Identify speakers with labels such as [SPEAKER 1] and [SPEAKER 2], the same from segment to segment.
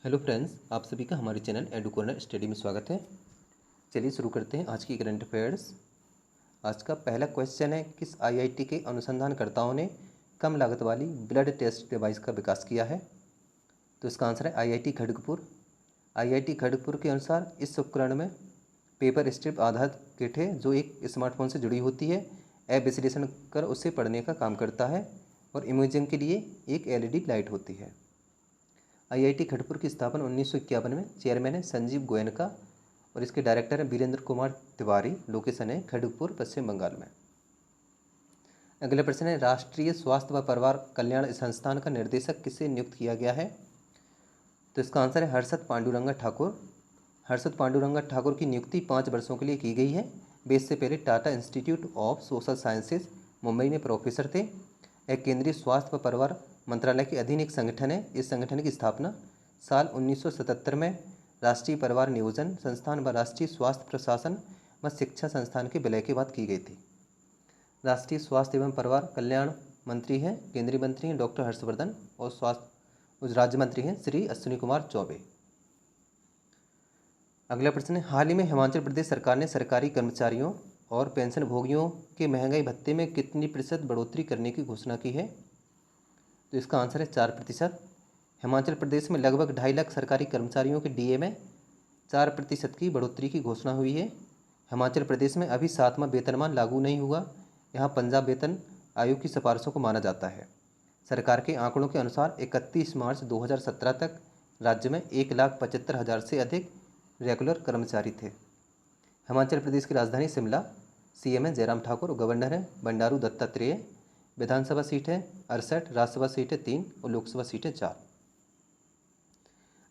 [SPEAKER 1] Hello friends, आप सभी का हमारे चैनल एडू कॉर्नर स्टडी में स्वागत है। चलिए शुरू करते हैं आज की करंट अफेयर्स। आज का पहला क्वेश्चन है, किस आईआईटी के अनुसंधानकर्ताओं ने कम लागत वाली ब्लड टेस्ट डिवाइस का विकास किया है? तो इसका आंसर है आईआईटी खड़गपुर। आईआईटी खड़गपुर के अनुसार इस उपकरण में पेपर स्ट्रिप आधारित किट है जो एक स्मार्टफोन से जुड़ी होती है। ऐप विश्लेषण कर उसे पढ़ने का काम करता है और इमेजिंग के लिए एक एलईडी लाइट होती है। आईआईटी खड़गपुर की स्थापना 1951 में। चेयरमैन है संजीव गोयनका और इसके डायरेक्टर हैं वीरेंद्र कुमार तिवारी। लोकेशन है खड़गपुर, पश्चिम बंगाल में। अगला प्रश्न है, राष्ट्रीय स्वास्थ्य व परिवार कल्याण संस्थान का निर्देशक किसे नियुक्त किया गया है? तो इसका आंसर है हर्षद पांडुरंगा ठाकुर। हर्षद पांडुरंगा ठाकुर की नियुक्ति 5 वर्षों के लिए की गई है। वे इससे पहले Tata institute of social sciences Mumbai में प्रोफेसर थे। एक केंद्रीय स्वास्थ्य व परिवार मंत्रालय के अधीन एक संगठन है। इस संगठन की स्थापना साल 1977 में राष्ट्रीय परिवार नियोजन संस्थान व राष्ट्रीय स्वास्थ्य प्रशासन व शिक्षा संस्थान के विलय के बाद की गई थी। राष्ट्रीय स्वास्थ्य एवं परिवार कल्याण मंत्री हैं, केंद्रीय मंत्री हैं डॉक्टर हर्षवर्धन और स्वास्थ्य राज्य मंत्री हैं श्री अश्विनी कुमार चौबे। अगला प्रश्न है, हाल ही में हिमाचल प्रदेश सरकार ने सरकारी कर्मचारियों और पेंशन भोगियों के महंगाई भत्ते में कितनी प्रतिशत बढ़ोतरी करने की घोषणा की है? तो इसका आंसर है 4%। हिमाचल प्रदेश में लगभग 2.5 लाख सरकारी कर्मचारियों के डीए में 4% की बढ़ोतरी की घोषणा हुई है। हिमाचल प्रदेश में अभी 7वां वेतनमान लागू नहीं हुआ। यहाँ पंजाब वेतन आयोग की सिफारिशों को माना जाता है। सरकार के आंकड़ों के अनुसार 31 मार्च 2017 तक राज्य में 1,75,000 से अधिक रेगुलर कर्मचारी थे। हिमाचल प्रदेश की राजधानी शिमला। सीएम है जयराम ठाकुर और गवर्नर है बंडारू दत्तात्रेय। विधानसभा सीट है 68, राज्यसभा सीट है 3 और लोकसभा सीट है 4।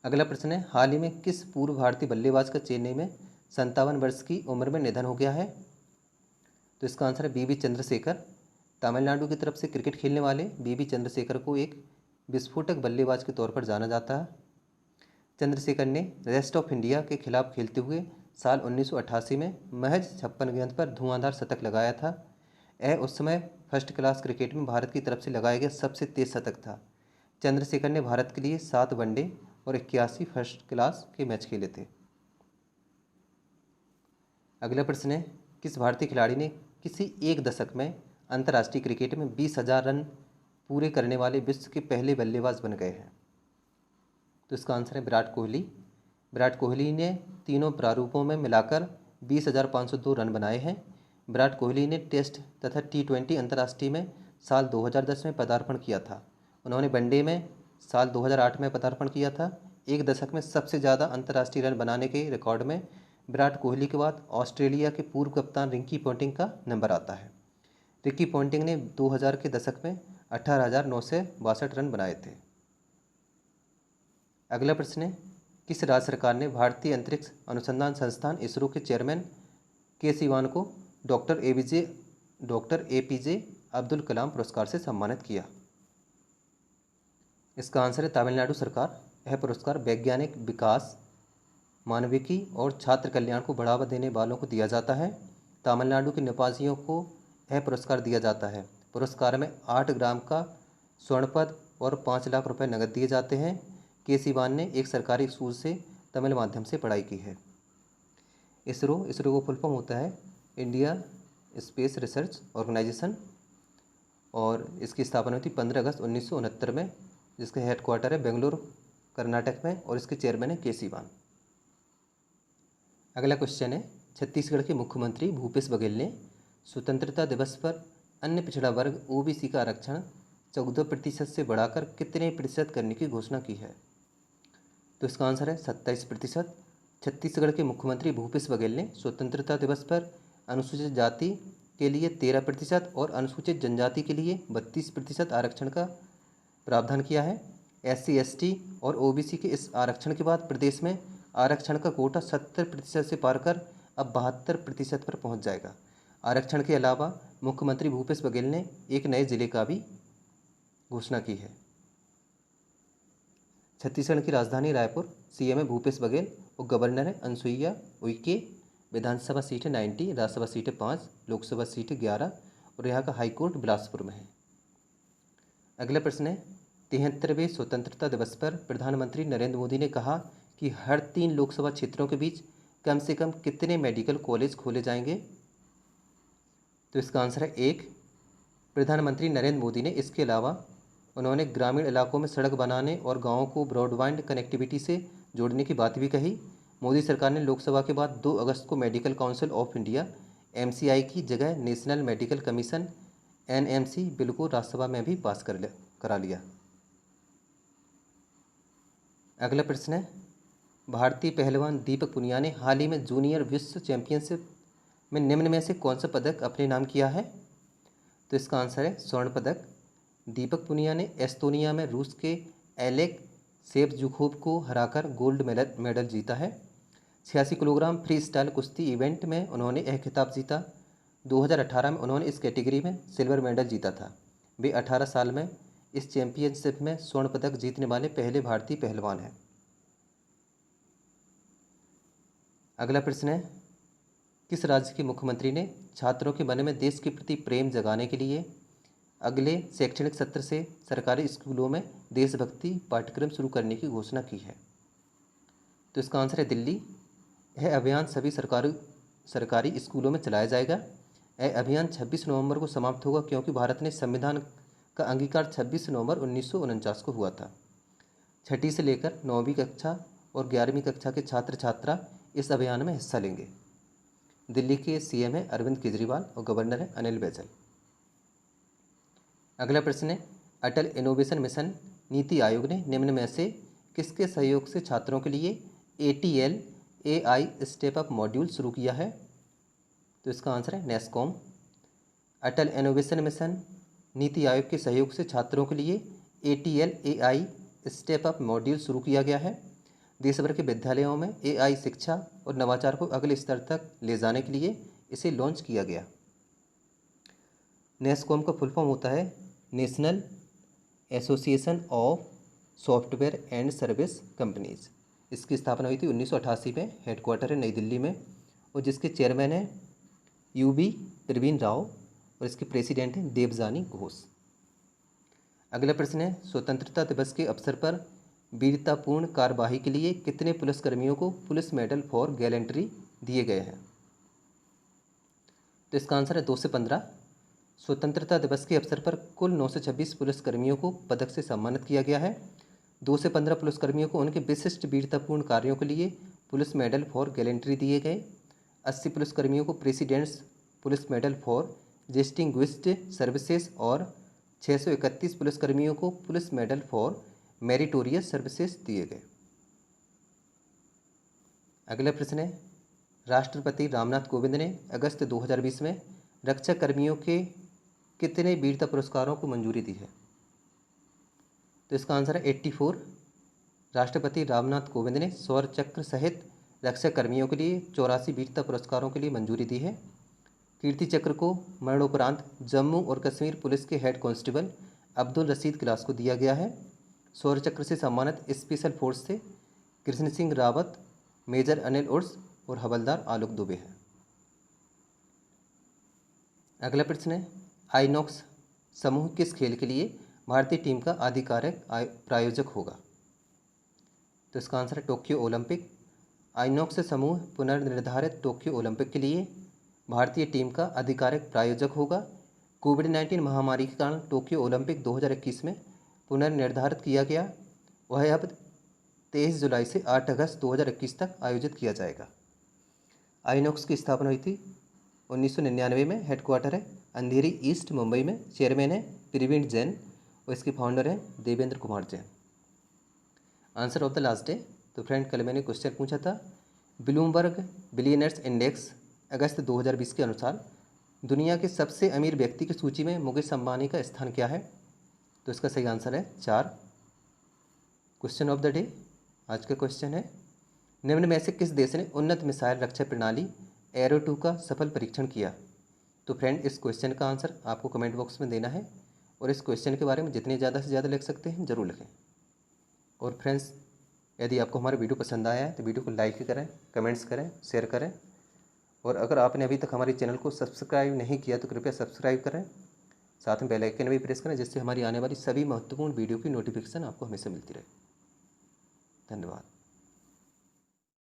[SPEAKER 1] अगला प्रश्न है, हाल ही में किस पूर्व भारतीय बल्लेबाज का चेन्नई में 57 वर्ष की उम्र में निधन हो गया है? तो इसका आंसर है बीवी चंद्रशेखर। तमिलनाडु की तरफ से क्रिकेट खेलने वाले बीवी चंद्रशेखर को एक विस्फोटक बल्लेबाज के तौर पर जाना जाता है। चंद्रशेखर ने रेस्ट ऑफ इंडिया के खिलाफ खेलते हुए साल 1988 में महज 56 गेंद पर धुआंधार शतक लगाया था। यह उस समय फर्स्ट क्लास क्रिकेट में भारत की तरफ से लगाया गया सबसे तेज शतक था। चंद्रशेखर ने भारत के लिए 7 वनडे और 81 फर्स्ट क्लास के मैच खेले थे। अगला प्रश्न है, किस भारतीय खिलाड़ी ने किसी एक दशक में अंतर्राष्ट्रीय क्रिकेट में 20,000 रन पूरे करने वाले विश्व के पहले बल्लेबाज बन गए हैं? तो इसका आंसर है विराट कोहली। विराट कोहली ने तीनों प्रारूपों में मिलाकर 20,502 रन बनाए हैं। विराट कोहली ने टेस्ट तथा T20 अंतर्राष्ट्रीय में साल 2010 में पदार्पण किया था। उन्होंने वनडे में साल 2008 में पदार्पण किया था। एक दशक में सबसे ज़्यादा अंतर्राष्ट्रीय रन बनाने के रिकॉर्ड में विराट कोहली के बाद ऑस्ट्रेलिया के पूर्व कप्तान रिकी पॉन्टिंग का नंबर आता है। रिकी पॉन्टिंग ने 2000 के दशक में 18,962 रन बनाए थे। अगला प्रश्न है, किस राज्य सरकार ने भारतीय अंतरिक्ष अनुसंधान संस्थान इसरो के चेयरमैन के सिवान को डॉक्टर एपीजे अब्दुल कलाम पुरस्कार से सम्मानित किया? इसका आंसर है तमिलनाडु सरकार। यह पुरस्कार वैज्ञानिक विकास, मानविकी और छात्र कल्याण को बढ़ावा देने वालों को दिया जाता है। तमिलनाडु के निवासियों को यह पुरस्कार दिया जाता है। पुरस्कार में 8 ग्राम का स्वर्ण पद और 5 लाख रुपए नकद दिए जाते हैं। के सिवान ने एक सरकारी स्कूल से तमिल माध्यम से पढ़ाई की है। इसरो को फुल फॉर्म होता है इंडिया स्पेस रिसर्च ऑर्गेनाइजेशन और इसकी स्थापना हुई थी 15 अगस्त 1969 में, जिसका हेडक्वार्टर है बेंगलुरु कर्नाटक में और इसके चेयरमैन है के सिवान। अगला क्वेश्चन है, छत्तीसगढ़ के मुख्यमंत्री भूपेश बघेल ने स्वतंत्रता दिवस पर अन्य पिछड़ा वर्ग ओबीसी का आरक्षण 14% से बढ़ाकर कितने प्रतिशत करने की घोषणा की है? तो इसका आंसर है 27%। छत्तीसगढ़ के मुख्यमंत्री भूपेश बघेल ने स्वतंत्रता दिवस पर अनुसूचित जाति के लिए 13% और अनुसूचित जनजाति के लिए 32% आरक्षण का प्रावधान किया है। SC/ST और ओबीसी के इस आरक्षण के बाद प्रदेश में आरक्षण का कोटा 70% से पार कर अब 72% पर पहुंच जाएगा। आरक्षण के अलावा मुख्यमंत्री भूपेश बघेल ने एक नए जिले का भी घोषणा की है। छत्तीसगढ़ की राजधानी रायपुर। सीएम है भूपेश बघेल और गवर्नर है अनुसुईया उइके। विधानसभा सीट है 90, राज्यसभा सीट है 5, लोकसभा सीट है 11 और यहाँ का हाईकोर्ट बिलासपुर में है। अगला प्रश्न है, 73वें स्वतंत्रता दिवस पर प्रधानमंत्री नरेंद्र मोदी ने कहा कि हर 3 लोकसभा क्षेत्रों के बीच कम से कम कितने मेडिकल कॉलेज खोले जाएंगे? तो इसका आंसर है 1। प्रधानमंत्री नरेंद्र मोदी ने इसके अलावा उन्होंने ग्रामीण इलाकों में सड़क बनाने और गाँवों को ब्रॉडबैंड कनेक्टिविटी से जोड़ने की बात भी कही। मोदी सरकार ने लोकसभा के बाद 2 अगस्त को medical council of India (MCI) की जगह national medical commission (NMC) bill को राज्यसभा में भी पास करा लिया। अगला प्रश्न है, भारतीय पहलवान दीपक पुनिया ने हाल ही में जूनियर विश्व चैंपियनशिप में निम्न में से कौन सा पदक अपने नाम किया है? तो इसका आंसर है स्वर्ण पदक। दीपक पुनिया ने एस्तोनिया में रूस के एलेक सेवजुखोव को हराकर गोल्ड मेडल जीता है। 86 किलोग्राम फ्री स्टाइल कुश्ती इवेंट में उन्होंने यह खिताब जीता। 2018 में उन्होंने इस कैटेगरी में सिल्वर मेडल जीता था। वे 18 साल में इस चैंपियनशिप में स्वर्ण पदक जीतने वाले पहले भारतीय पहलवान हैं। अगला प्रश्न है, किस राज्य के मुख्यमंत्री ने छात्रों के मन में देश के प्रति प्रेम जगाने के लिए अगले शैक्षणिक सत्र से सरकारी स्कूलों में देशभक्ति पाठ्यक्रम शुरू करने की घोषणा की है? तो इसका आंसर है दिल्ली। यह अभियान सभी सरकारी स्कूलों में चलाया जाएगा। यह अभियान 26 नवंबर को समाप्त होगा, क्योंकि भारत ने संविधान का अंगीकार 26 नवंबर 1949 को हुआ था। 6ठी से लेकर 9वीं कक्षा और 11वीं कक्षा के छात्र छात्रा इस अभियान में हिस्सा लेंगे। दिल्ली के CM है अरविंद केजरीवाल और गवर्नर है अनिल बैजल। अगला प्रश्न है, अटल इनोवेशन मिशन नीति आयोग ने निम्न में से किसके सहयोग से छात्रों के लिए ATL AI step up module शुरू किया है? तो इसका आंसर है NASSCOM। अटल इनोवेशन मिशन नीति आयोग के सहयोग से छात्रों के लिए ATL AI step up module शुरू किया गया है। देश भर के विद्यालयों में AI शिक्षा और नवाचार को अगले स्तर तक ले जाने के लिए इसे लॉन्च किया गया। NASSCOM का फुल फॉर्म होता है national association of software and service companies. इसकी स्थापना हुई थी 1988 में। हेडक्वार्टर है नई दिल्ली में और जिसके चेयरमैन हैं UB प्रवीण राव और इसके प्रेसिडेंट हैं देवजानी घोष। अगला प्रश्न है, स्वतंत्रता दिवस के अवसर पर वीरतापूर्ण कार्यवाही के लिए कितने पुलिसकर्मियों को पुलिस मेडल फॉर गैलेंट्री दिए गए हैं? तो इसका आंसर है 2 से 15। स्वतंत्रता दिवस के अवसर पर कुल 926 पुलिसकर्मियों को पदक से सम्मानित किया गया है। 2 से 15 पुलिसकर्मियों को उनके विशिष्ट वीरतापूर्ण कार्यों के लिए पुलिस मेडल फॉर गैलेंट्री दिए गए। 80 पुलिसकर्मियों को presidents police medal for distinguished services और 631 पुलिसकर्मियों को police medal for meritorious services दिए गए। अगला प्रश्न है, राष्ट्रपति रामनाथ कोविंद ने अगस्त 2020 में रक्षा कर्मियों के कितने वीरता पुरस्कारों को मंजूरी दी है? तो इसका आंसर है 84। राष्ट्रपति रामनाथ कोविंद ने शौर्य चक्र सहित रक्षा कर्मियों के लिए 84 वीरता पुरस्कारों के लिए मंजूरी दी है। कीर्ति चक्र को मरणोपरांत जम्मू और कश्मीर पुलिस के head constable Abdul Rashid class को दिया गया है। शौर्य चक्र से सम्मानित स्पेशल फोर्स से कृष्ण सिंह रावत, मेजर अनिल उर्स और हवलदार आलोक दुबे हैं। अगला प्रश्न है, आइनॉक्स समूह किस खेल के लिए भारतीय टीम का आधिकारिक प्रायोजक होगा? तो इसका आंसर है टोक्यो ओलंपिक। आइनॉक्स समूह पुनर्निर्धारित टोक्यो ओलंपिक के लिए भारतीय टीम का आधिकारिक प्रायोजक होगा। कोविड-19 महामारी के कारण टोक्यो ओलंपिक 2021 में पुनर्निर्धारित किया गया। वह अब 23 जुलाई से 8 अगस्त 2021 तक आयोजित किया जाएगा। आइनॉक्स की स्थापना हुई थी 1999 में। हेडक्वार्टर है अंधेरी ईस्ट मुंबई में। चेयरमैन है प्रवीण जैन और इसके फाउंडर हैं Devendra Kumar Jain. Answer of the last day. तो फ्रेंड, कल मैंने क्वेश्चन पूछा था, ब्लूमबर्ग बिलियनर्स इंडेक्स अगस्त 2020 के अनुसार दुनिया के सबसे अमीर व्यक्ति की सूची में मुकेश अंबानी का स्थान क्या है? तो इसका सही आंसर है 4। क्वेश्चन ऑफ द डे आज का क्वेश्चन है, निम्न में से किस देश ने उन्नत मिसाइल रक्षा प्रणाली एरो 2 का सफल परीक्षण किया? तो फ्रेंड, इस क्वेश्चन का आंसर आपको कमेंट बॉक्स में देना है और इस क्वेश्चन के बारे में जितने ज़्यादा से ज़्यादा लिख सकते हैं ज़रूर लिखें। और फ्रेंड्स, यदि आपको हमारा वीडियो पसंद आया है तो वीडियो को लाइक करें, कमेंट्स करें, शेयर करें। और अगर आपने अभी तक हमारे चैनल को सब्सक्राइब नहीं किया तो कृपया सब्सक्राइब करें साथ में बेल आइकन भी प्रेस करें, जिससे हमारी आने वाली सभी महत्वपूर्ण वीडियो की नोटिफिकेशन आपको हमेशा मिलती रहे। धन्यवाद।